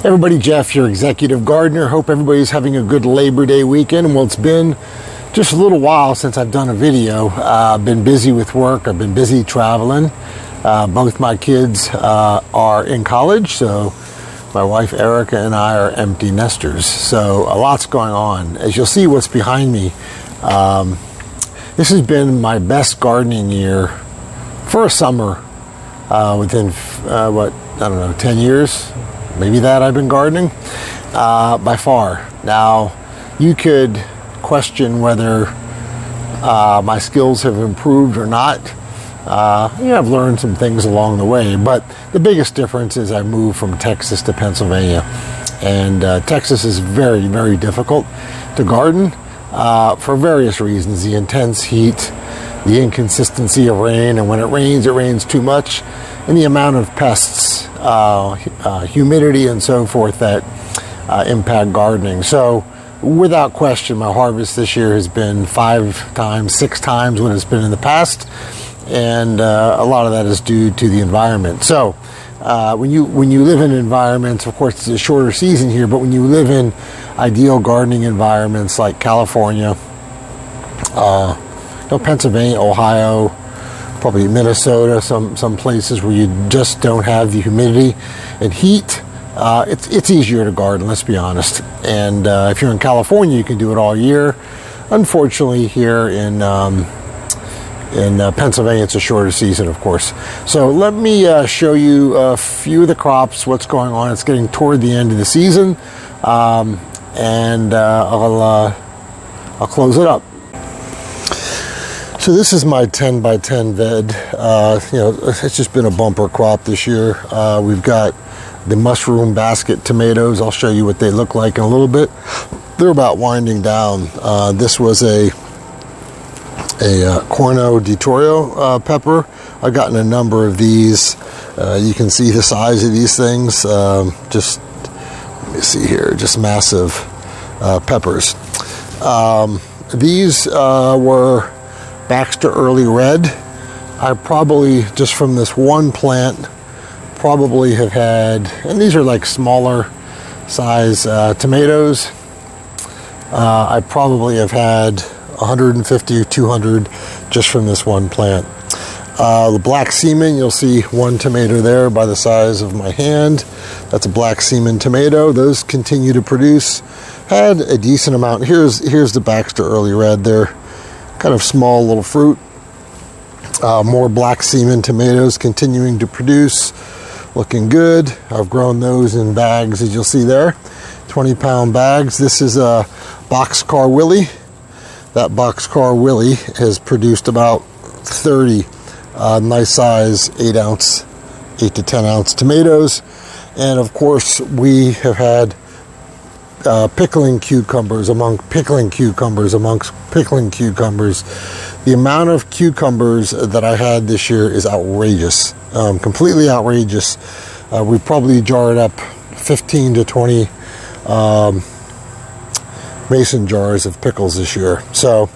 Everybody, Jeff, your executive gardener. Hope everybody's having a good Labor Day weekend. Well, it's been just a little while since I've done a video. I've been busy with work. I've been busy traveling. Both my kids are in college, so my wife Erica and I are empty nesters. So a lot's going on. As you'll see what's behind me, this has been my best gardening year for a summer within, 10 years? Maybe that I've been gardening, by far. Now, you could question whether my skills have improved or not. I've learned some things along the way, but the biggest difference is I moved from Texas to Pennsylvania. And Texas is very, very difficult to garden for various reasons. The intense heat, the inconsistency of rain, and when it rains too much, and the amount of pests, humidity, and so forth that impact gardening. So, without question, my harvest this year has been 5 times, 6 times what it's been in the past, and a lot of that is due to the environment. So, when you live in environments, of course, it's a shorter season here, but when you live in ideal gardening environments like California, Pennsylvania, Ohio, probably Minnesota, some places where you just don't have the humidity and heat, it's easier to garden, let's be honest. And if you're in California, you can do it all year. Unfortunately, here in Pennsylvania, it's a shorter season, of course. So let me show you a few of the crops, what's going on. It's getting toward the end of the season, and I'll close it up. So this is my 10 by 10 bed. It's just been a bumper crop this year. We've got the mushroom basket tomatoes. I'll show you what they look like in a little bit. They're about winding down. This was a Corno di Toro pepper. I've gotten a number of these. You can see the size of these things. Let me see here, just massive peppers. These were Baxter Early Red. I probably, just from this one plant, probably have had, and these are like smaller size tomatoes, I probably have had 150 or 200 just from this one plant. The black seaman, you'll see one tomato there by the size of my hand. That's a black seaman tomato. Those continue to produce. Had a decent amount. Here's the Baxter Early Red. They're kind of small little fruit. More black seaman tomatoes continuing to produce. Looking good. I've grown those in bags, as you'll see there. 20-pound bags. This is a Boxcar Willie. That Boxcar Willie has produced about 30 nice size 8 to 10 ounce tomatoes. And of course, we have had pickling cucumbers amongst pickling cucumbers. The amount of cucumbers that I had this year is outrageous, completely outrageous. We probably jarred up 15 to 20 mason jars of pickles this year. So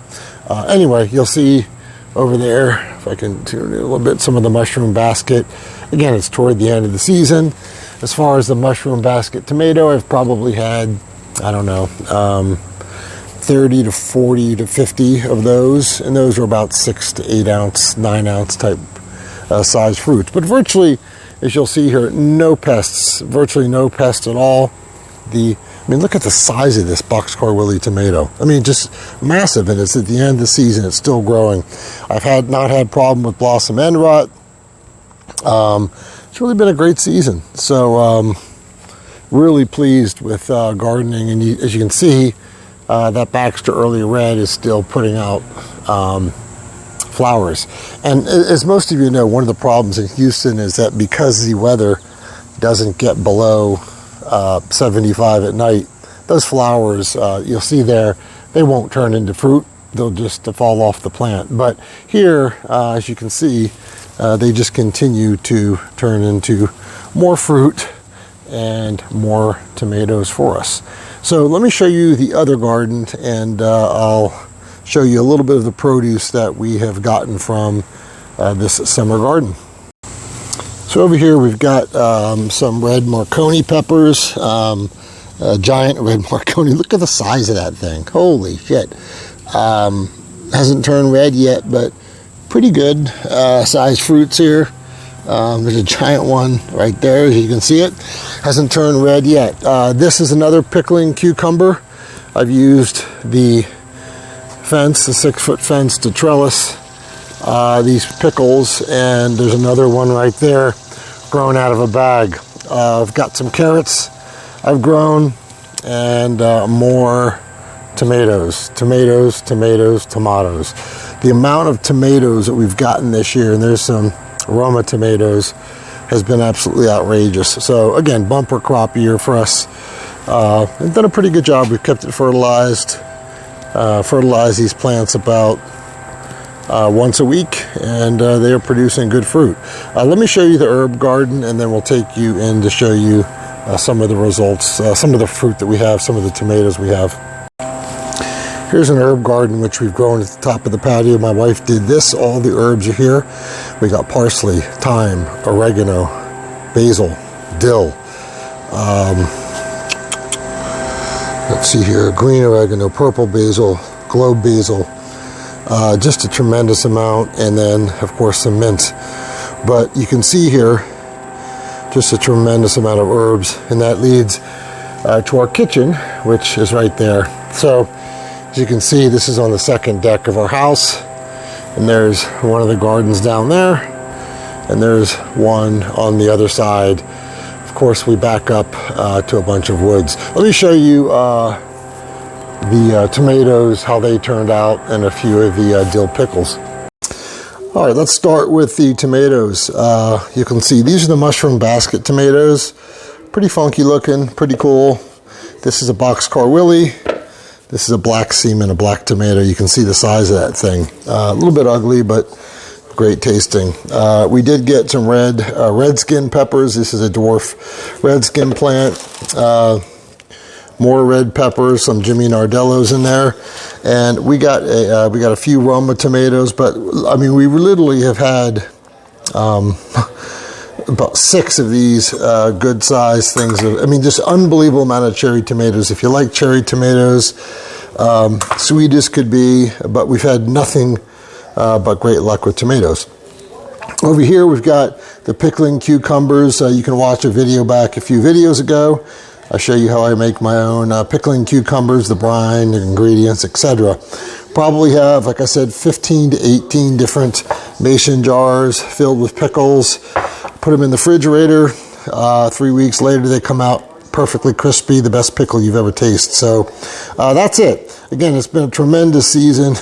anyway, you'll see over there, if I can tune it a little bit, some of the mushroom basket. Again, it's toward the end of the season. As far as the mushroom basket tomato, I've probably had, 30 to 40 to 50 of those, and those are about 6 to 8 ounce, 9 ounce type size fruits. But virtually, as you'll see here, no pests, virtually no pests at all. Look at the size of this Boxcar Willie tomato. Just massive, and it's at the end of the season. It's still growing. I've not had problem with blossom end rot. It's really been a great season. So really pleased with gardening, and as you can see, that Baxter Early Red is still putting out flowers. And as most of you know, one of the problems in Houston is that because the weather doesn't get below 75 at night, those flowers you'll see there, they won't turn into fruit. They'll just fall off the plant. But here, as you can see, they just continue to turn into more fruit and more tomatoes for us. So let me show you the other garden, and I'll show you a little bit of the produce that we have gotten from this summer garden. So over here we've got some red Marconi peppers, giant red Marconi. Look at the size of that thing. Holy shit. Hasn't turned red yet, but pretty good sized fruits here. There's a giant one right there, as you can see it. Hasn't turned red yet. This is another pickling cucumber. I've used the fence, the 6-foot fence, to trellis these pickles, and there's another one right there growing out of a bag. I've got some carrots I've grown, and more tomatoes. The amount of tomatoes that we've gotten this year, and there's some Roma tomatoes, has been absolutely outrageous. So again, bumper crop year for us. We've done a pretty good job. We've kept it fertilized. Fertilize these plants about once a week, and they are producing good fruit. Let me show you the herb garden, and then we'll take you in to show you some of the results, some of the fruit that we have, some of the tomatoes we have. Here's an herb garden which we've grown at the top of the patio. My wife did this. All the herbs are here. We got parsley, thyme, oregano, basil, dill. Let's see here, green oregano, purple basil, globe basil. Just a tremendous amount, and then of course some mint. But you can see here just a tremendous amount of herbs, and that leads to our kitchen, which is right there. So as you can see, this is on the second deck of our house, and there's one of the gardens down there, and there's one on the other side. Of course, we back up to a bunch of woods. Let me show you the tomatoes, how they turned out, and a few of the dill pickles. All right, let's start with the tomatoes. You can see these are the mushroom basket tomatoes. Pretty funky looking, pretty cool. This is a boxcar Willie. This is a black seaman, a black tomato. You can see the size of that thing. A little bit ugly, but great tasting. We did get some red skin peppers. This is a dwarf red skin plant. More red peppers, some Jimmy Nardellos in there, and we got a few Roma tomatoes. But I mean, we literally have had about 6 of these good sized things. I mean, just unbelievable amount of cherry tomatoes. If you like cherry tomatoes, sweet as could be, but we've had nothing but great luck with tomatoes. Over here we've got the pickling cucumbers. You can watch a video back a few videos ago. I'll show you how I make my own pickling cucumbers, the brine, the ingredients, etc. Probably have, like I said, 15 to 18 different mason jars filled with pickles. Put them in the refrigerator. 3 weeks later, they come out perfectly crispy, the best pickle you've ever tasted. So that's it. Again, it's been a tremendous season.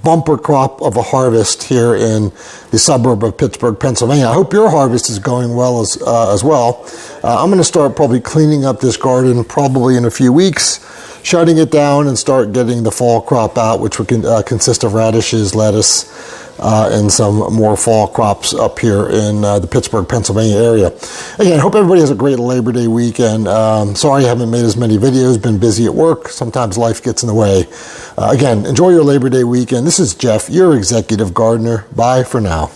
Bumper crop of a harvest here in the suburb of Pittsburgh, Pennsylvania. I hope your harvest is going well as well. I'm going to start probably cleaning up this garden probably in a few weeks, shutting it down, and start getting the fall crop out, which would consist of radishes, lettuce, and some more fall crops up here in the Pittsburgh, Pennsylvania area. Again, I hope everybody has a great Labor Day weekend. Sorry I haven't made as many videos, been busy at work. Sometimes life gets in the way. Again, enjoy your Labor Day weekend. This is Jeff, your executive gardener. Bye for now.